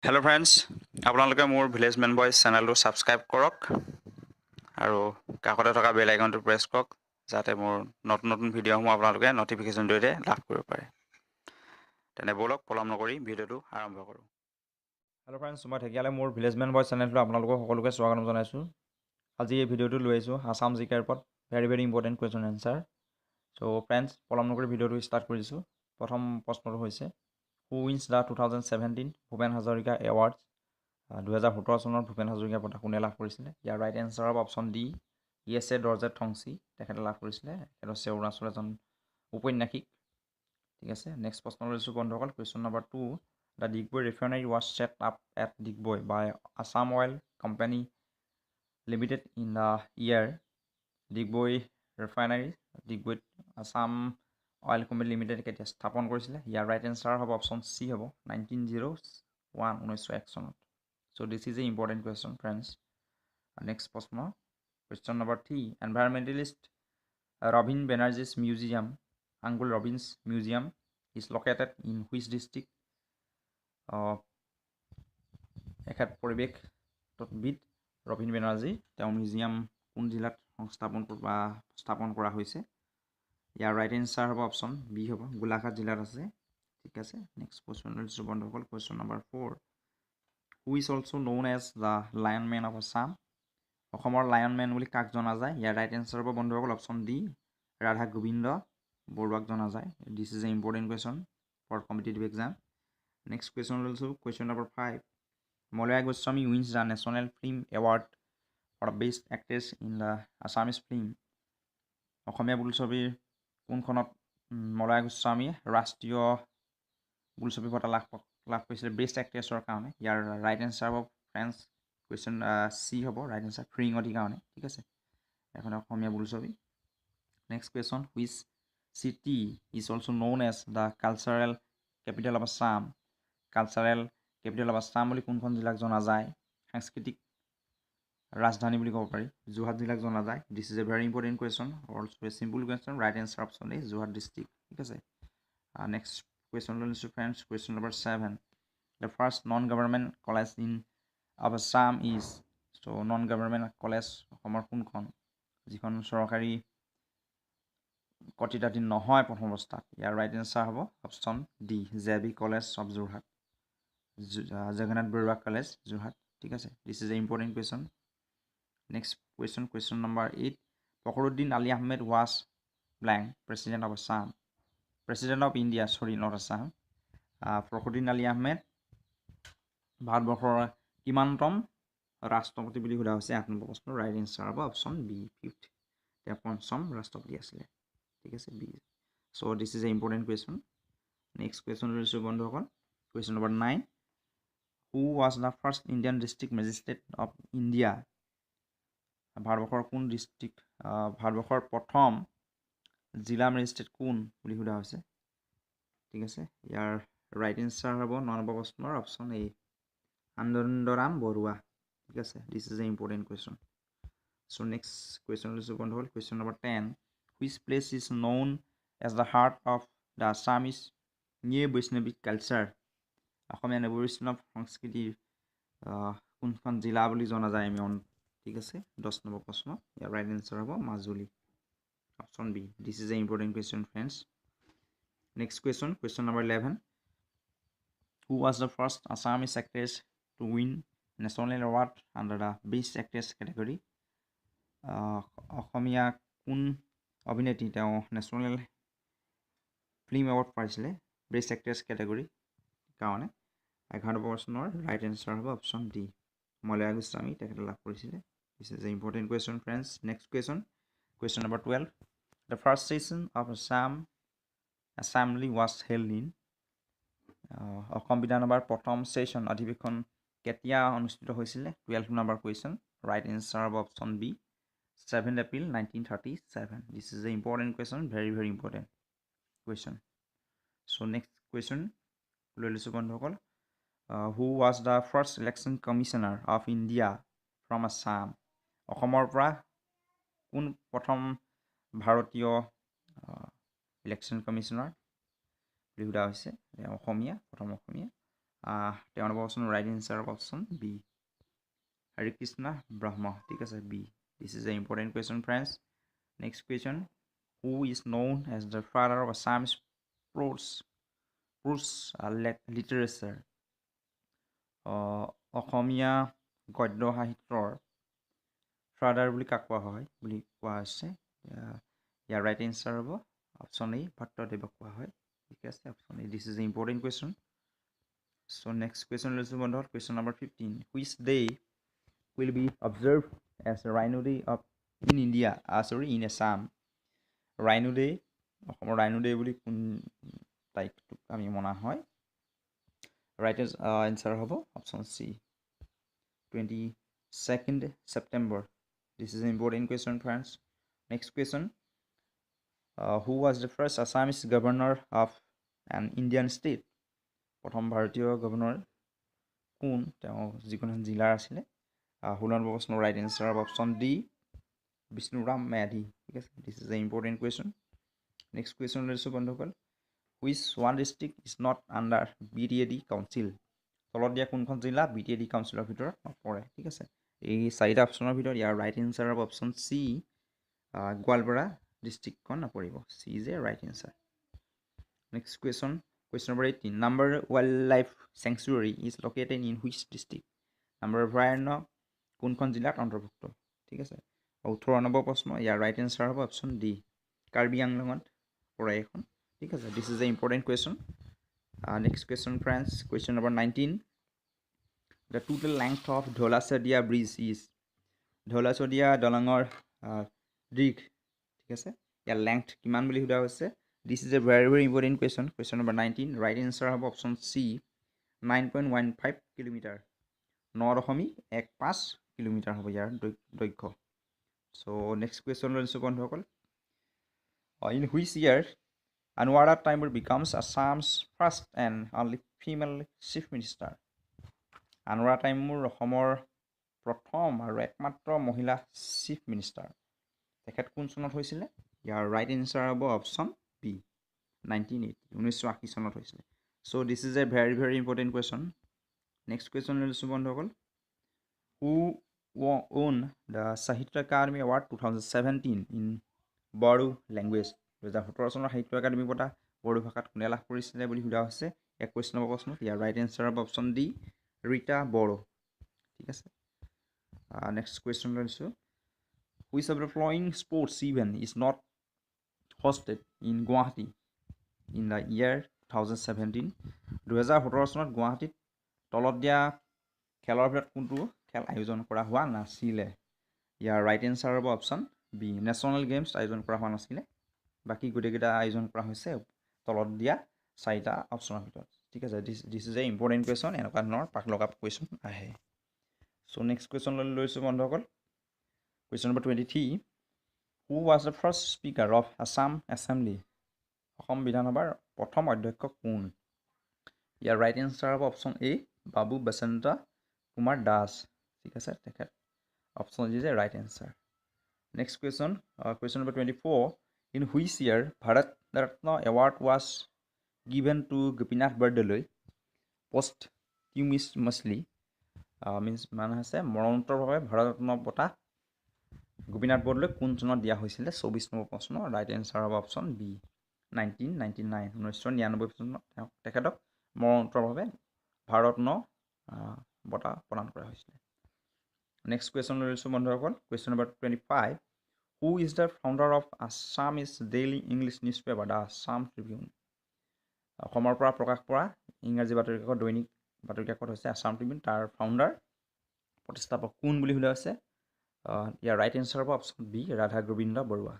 Hello friends, আপোনালোকে মোৰ village man boys চেনেলটো ছাবস্ক্ৰাইব কৰক আৰু কাষতে থকা বেল আইকনটো প্ৰেছ কৰক যাতে মোৰ নতুন ভিডিঅ'সমূহ আপোনালোকে নটিফিকেশ্যন জৰিয়তে লাভ কৰিব পাৰে। তেনে বলক পলম নকৰি ভিডিঅ'টো আৰম্ভ কৰোঁ। হেল্ল' ফ্ৰেণ্ডছ, মই ঢেকিয়ালে মোৰ ভিলেজ মেন বয়েজ চেনেলটো আপোনালোকক সকলোকে স্বাগতম জনাইছোঁ। আজি এই ভিডিঅ'টো লৈ আহিছোঁ আছাম জিকেৰ ওপৰত very important question answer. So' friends, পলম নকৰি ভিডিঅ'টো ষ্টাৰ্ট কৰিছোঁ। প্ৰথম প্ৰশ্নটো হৈছে who wins the 2017 Bhupen Hazarika awards. 2017 চনত ভূপেন হাজৰিকা বঁটা কোনে লাভ কৰিছিলে? ইয়াৰ ৰাইট এনচাৰ হ'ব অপশ্যন ডি, ইয়েছে দৰ্জেট থংচী। তেখেতে লাভ কৰিছিলে। তেখেত হৈছে অৰুণাচলৰ এজন ঔপন্যাসিক। ঠিক আছে, নেক্সট প্ৰশ্ন লৈছোঁ বন্ধুসকল। Question number 2, The Digboi refinery was set up at Digboi by Assam Oil Company Limited in the year. Digboi refinery Digboi Assam Oil Company Limited কেতিয়া স্থাপন কৰিছিলে? ইয়াৰ ৰাইট এনচাৰ হ'ব অপশ্যন চি হ'ব 1901 চনত। So' this is a important question friends. Next প্ৰশ্ন, question number 3, environmentalist Robin Banerjee's museum, আংগুল Robin's museum is located in which district? এখেত পৰিৱেশবিদ ৰবীন বেনাৰ্জী, তেওঁ মিউজিয়াম কোন জিলাত স্থাপন কৰা হৈছে? ইয়াৰ ৰাইট এনচাৰ হ'ব অপশ্যন বি হ'ব, গোলাঘাট জিলাত আছে। ঠিক আছে, নেক্সট কুৱেশ্যন লৈছোঁ বন্ধুসকল। Question number 4, who is also' known as the lion man of Assam. অসমৰ লায়ন মেন বুলি কাক জনা যায়? ইয়াৰ ৰাইট এনচাৰ হ'ব বন্ধুসকল অপশ্যন ডি, ৰাধা গোবিন্দ বৰুৱাক জনা যায়। This is a important question for competitive exam. Next question লৈছোঁ, question number 5, Malaya Goswami wins the national film award for best actress in the Assamese film. অসমীয়া বোলছবিৰ কোনখনত মলয়া গোস্বামীয়ে ৰাষ্ট্ৰীয় বোলছবি বঁটা লাভ কৰিছিলে বেষ্ট এক্ট্ৰেছৰ কাৰণে? ইয়াৰ ৰাইট এনচাৰ হ'ব ফ্ৰেণ্ডছ কুৱেশ্যন চি হ'ব ৰাইট এনচাৰ, ফ্ৰিঙতিৰ কাৰণে। ঠিক আছে, এখন অসমীয়া বোলছবি। Next question, which city is also' known as the cultural capital of Assam. Cultural capital of Assam বুলি কোনখন জিলাক জনা যায়? সাংস্কৃতিক ৰাজধানী বুলি ক'ব পাৰি, যোৰহাট জিলাক জনা যায়। This is a very important question, also' a simple question. Right answer option A Jorhat district. ঠিক আছে, নেক্সট কুৱেশ্যন লৈছোঁ friends, question number 7, the first non government college in of Assam is. So' non government college অসমৰ কোনখন, যিখন চৰকাৰী কৰ্তৃত্বাধীন নহয় প্ৰথম অৱস্থাত? ইয়াৰ ৰাইট এনচাৰ হ'ব option D, J B. College of Jorhat, Jagannath Barooah college Jorhat. ঠিক আছে, this is a important question. Next question, question number 8, Fakhruddin Ali Ahmed was blank president of Assam, president of India, sorry not Assam. Fakhruddin Ali Ahmed ভাৰতবৰ্ষৰ কিমানতম ৰাষ্ট্ৰপতি বুলি সোধা হৈছে 8 নম্বৰ প্ৰশ্ন। ৰাইট এনচাৰ হ'ব অপশ্যন বি, 5th। তেওঁ পঞ্চম ৰাষ্ট্ৰপতি আছিলে। ঠিক আছে, B. So' this is a important question. Next question লৈছোঁ বন্ধুসকল, question number 9, who was the first Indian district magistrate of India. ভাৰতবৰ্ষৰ কোন ডিষ্ট্ৰিক্ট, ভাৰতবৰ্ষৰ প্ৰথম জিলা মেজিষ্ট্ৰেট কোন বুলি সোধা হৈছে? ঠিক আছে, ইয়াৰ ৰাইট এনচাৰ হ'ব 9 নম্বৰ প্ৰশ্নৰ অপশ্যন এ, আনন্দৰাম বৰুৱা। ঠিক আছে, this is a important question. So' next question লৈছোঁ বন্ধুসকল, question number 10, which place is known as the heart of the Assamese new Vaishnavic culture. অসমীয়া নৱবৈষ্ণৱ সংস্কৃতিৰ কোনখন জিলা বুলি জনা যায় আমি? ঠিক আছে, 10 নম্বৰ প্ৰশ্ন। ইয়াৰ ৰাইট এনচাৰ হ'ব Majuli, option B. This is a important question friends. Next question, question number 11, who was the first Assamese actress to win national award under the best actress category. অসমীয়া কোন অভিনেত্ৰী তেওঁ নেশ্যনেল ফিল্ম এৱাৰ্ড পাইছিলে best actress category কাৰণে? 11 প্ৰশ্নৰ right answer হ'ব option D, Malaya Goswami, তেখেতে লাভ কৰিছিলে। This is a important question friends. Next question, question number 12, the first session of Assam assembly was held in. অসম বিধানসভাৰ প্ৰথম ছেশ্যন অধিৱেশন কেতিয়া অনুষ্ঠিত হৈছিলে? 12 নম্বৰ কুৱেশ্যন। ৰাইট এনচাৰ হ'ব option B, 7 April 1937। This is a important question, very important question. So' next question লৈ লৈছোঁ বন্ধুসকল, who was the first election commissioner of India from Assam. অসমৰ পৰা কোন প্ৰথম ভাৰতীয় ইলেকশ্যন কমিশ্যনাৰ বুলি সোধা হৈছে? অসমীয়া, প্ৰথম অসমীয়া তেওঁৰ নম্বৰ অপশ্যন ৰাইট এনচাৰ হ'ব অপশ্যন বি হৰে কৃষ্ণ ব্ৰহ্ম ঠিক আছে B this is a important question friends next question who is known as the father of Assamese prose literature অসমীয়া গদ্য সাহিত্যৰ ফাদাৰ বুলি কাক কোৱা হয় বুলি কোৱা হৈছে ইয়াৰ ৰাইট এনচাৰ হ'ব অপশ্যন এ ভট্টদেৱক কোৱা হয় ঠিক আছে option A this is a important question so' next question লৈছোঁ বন্ধুসকল question number 15 which day will be observed as Rhino Day in India in Assam Rhino Day অসমৰ Rhino Day বুলি কোন তাৰিখটোক আমি মনা হয় ৰাইট এনচাৰ হ'ব option C 22nd September this is an important question friends next question who was the first Assamese governor of an Indian state প্ৰথম ভাৰতীয় governor কোন তেওঁ যিকোনো জিলাৰ আছিলে হুলন প্ৰশ্নৰ right answer of option D Bishnuram Medhi ঠিক আছে this is a important question next question লৈছোঁ বন্ধুসকল which one district is not under BTAD council তলত দিয়া কোনখন জিলা BTAD কাউন্সিলৰ ভিতৰত নপৰে ঠিক আছে এই চাৰিটা অপশ্যনৰ ভিতৰত ইয়াৰ right answer of option C Goalpara ডিষ্ট্ৰিক্টখন নপৰিব C is a right answer next question number 18 Nambor Wildlife Sanctuary is located in which district Nambor অভয়াৰণ্য কোনখন জিলাত অন্তৰ্ভুক্ত ঠিক আছে 18 নম্বৰ প্ৰশ্ন ইয়াৰ ৰাইট এনচাৰ হ'ব অপশ্যন ডি কাৰ্বি আংলঙত পৰে এখন ঠিক আছে this is a important question next question friends question number 19 the total length of Dhola Sadiya bridge is Dhola-Sadiya দলঙৰ দীৰ্ঘ ঠিক আছে ইয়াৰ লেংথ কিমান বুলি সোধা হৈছে দিছ is a very very important question question number 19 right answer হ'ব অপশ্যন চি 9.15 কিলোমিটাৰ 9.15 কিলোমিটাৰ হ'ব ইয়াৰ দৈৰ্ঘ্য চ' নেক্সট কুৱেশ্যন লৈছোঁ বন্ধুসকল in which year Anwara Taimur becomes Assam's first and only female chief minister. Anwara Taimur অসমৰ প্ৰথম আৰু একমাত্ৰ মহিলা চিফ মিনিষ্টাৰ তেখেত কোন চনত হৈছিলে ইয়াৰ ৰাইট এনচাৰ হ'ব অপশ্যন বি 1980 চনত হৈছিলে so' this is a very very important question next question লৈছোঁ বন্ধুসকল who won the Sahitya Akademi Award 2017 in Bodo language 2017 চনৰ সাহিত্য একাডেমী বঁটা বড়ো ভাষাত কোনে লাভ কৰিছিলে বুলি সোধা হৈছে 21 নম্বৰ প্ৰশ্নত ইয়াৰ ৰাইট এনচাৰ হ'ব অপশ্যন ডি ৰীতা বড়ো ঠিক আছে নেক্সট কুৱেশ্যন লৈছোঁ which of the flowing sports event is not hosted in Guwahati in the year 2017 2017 চনত গুৱাহাটীত তলত দিয়া খেলৰ ভিতৰত কোনটো খেল আয়োজন কৰা হোৱা নাছিলে ইয়াৰ ৰাইট এনচাৰ হ'ব অপশ্যন বি নেশ্যনেল গেমছ আয়োজন কৰা হোৱা নাছিলে বাকী গোটেইকেইটা আয়োজন কৰা হৈছে তলত দিয়া চাৰিটা অপশ্যনৰ ভিতৰত ঠিক আছে this is a important question এনেকুৱা ধৰণৰ পাক লগা কুৱেশ্যন আহে চ' নেক্সট কুৱেশ্যন লৈছোঁ বন্ধুসকল question number 23 who was the first speaker of Assam assembly Assam বিধানসভাৰ প্ৰথম অধ্যক্ষ কোন ইয়াৰ ৰাইট এনচাৰ হ'ব অপশ্যন এ বাবু বসন্ত কুমাৰ দাস ঠিক আছে তেখেত option is a right answer next question question number 24 in which year Bharat Ratna Award was given to Gopinath Bardoloi posthumously means মানে হৈছে মৰণোত্তৰভাৱে ভাৰত ৰত্ন বঁটা গোপীনাথ বৰদলৈ কোন চনত দিয়া হৈছিলে 24 নম্বৰ প্ৰশ্ন ৰাইট এনচাৰ হ'ব অপশ্যন বি 1999 চনত তেখেতক মৰণোত্তৰভাৱে ভাৰত ৰত্ন বঁটা প্ৰদান কৰা হৈছিলে নেক্সট কুৱেশ্যন লৈছোঁ বন্ধুসকল question number 25 Who is the founder of Assamese daily English newspaper, the Assam Tribune? অসমৰ পৰা প্ৰকাশ পোৱা ইংৰাজী বাতৰি কাকত দৈনিক বাতৰি কাকত হৈছে আছাম ট্ৰিবিউন তাৰ ফাউণ্ডাৰ প্ৰতিষ্ঠাপক কোন বুলি সোধা হৈছে ইয়াৰ ৰাইট এনচাৰ হ'ব option B Radha Govinda Barua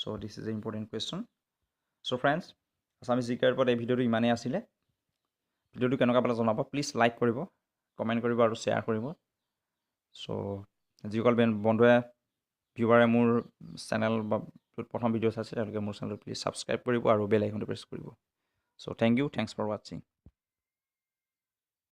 so' this is a important question so' friends Assamese জিকেৰ ওপৰত এই ভিডিঅ'টো ইমানেই আছিলে ভিডিঅ'টো কেনেকুৱা পালে জনাব প্লিজ লাইক কৰিব কমেণ্ট কৰিব আৰু শ্বেয়াৰ কৰিব চ' যিসকল বন্ধুৱে ভিউৱাৰে মোৰ চেনেল বা প্ৰথম ভিডিঅ' চাইছে তেওঁলোকে মোৰ চেনেলটো প্লিজ ছাবস্ক্ৰাইব কৰিব আৰু বেল আইকনটো প্ৰেছ কৰিব চ' থেংক ইউ থেংকছ ফৰ ৱাচিং